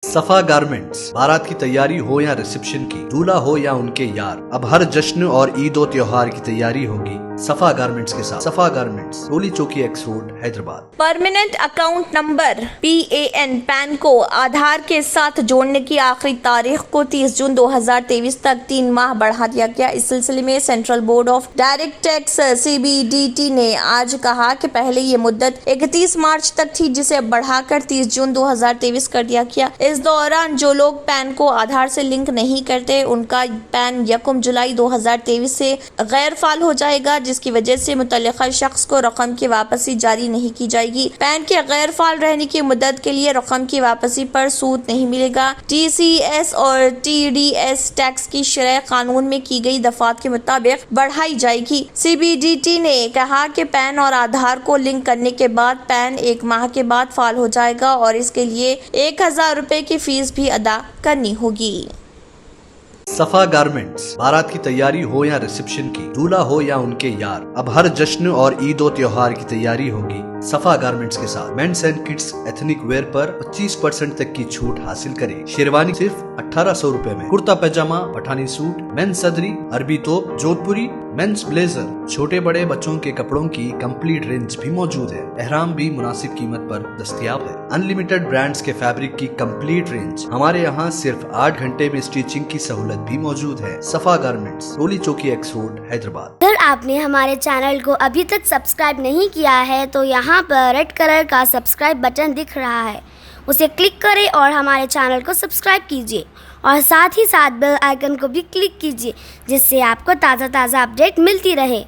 सफा गारमेंट्स, बारात की तैयारी हो या रिसेप्शन की, दूल्हा हो या उनके यार, अब हर जश्न और ईद और त्योहार की तैयारी होगी सफा गारमेंट्स के साथ। सफा गारमेंट्स, रोली चौकी x road, Hyderabad. Permanent account number PAN pan को आधार के साथ जोड़ने की आखिरी तारीख को 30 जून 2023 तक 3 माह बढ़ा दिया गया। इस सिलसिले में central board of direct tax CBDT ने आज कहा कि पहले ये मुद्दत 31 मार्च तक थी, जिसे बढ़ाकर 30 जून 2023 कर दिया गया। इस दौरान जो लोग पैन को आधार से लिंक नहीं करते, उनका पैन 1 जुलाई 2023 से गैर फाल हो जाएगा, जिसकी वजह से मुतल्लिका शख्स को रकम की वापसी जारी नहीं की जाएगी। पैन के गैर फाल रहने की मुद्दत के लिए रकम की वापसी पर सूद नहीं मिलेगा। TCS और TDS टैक्स की शरह कानून में की गई दफात के मुताबिक बढ़ाई जाएगी। CBDT ने कहा कि पैन और आधार को लिंक करने के बाद पैन 1 माह के बाद फाल हो जाएगा और इसके लिए 1000 रुपए की फीस भी अदा करनी होगी। सफा गारमेंट्स, बारात की तैयारी हो या रिसेप्शन की, दूल्हा हो या उनके यार, अब हर जश्न और ईद और त्योहार की तैयारी होगी सफा गारमेंट्स के साथ। Men's and kids ethnic wear पर 25% तक की छूट हासिल करें। शेरवानी सिर्फ 1800 रुपए में, कुर्ता पैजामा, पठानी सूट, मेंस सदरी, अरबी तोप, जोधपुरी, मेंस ब्लेजर, छोटे बड़े बच्चों के कपड़ों की कंप्लीट रेंज भी मौजूद है। एहराम भी मुनासिब कीमत पर दस्तयाब है। अनलिमिटेड ब्रांड्स के फैब्रिक की कंप्लीट रेंज। हमारे यहाँ सिर्फ 8 घंटे में स्टिचिंग की सहूलत भी मौजूद है। सफा गारमेंट्स, रोली चौकी एक्स रोड, हैदराबाद। अगर आपने हमारे चैनल को अभी तक सब्सक्राइब नहीं किया है तो यहाँ पर रेड कलर का सब्सक्राइब बटन दिख रहा है, उसे क्लिक करें और हमारे चैनल को सब्सक्राइब कीजिए और साथ ही साथ बेल आइकन को भी क्लिक कीजिए, जिससे आपको ताज़ा अपडेट मिलती रहे।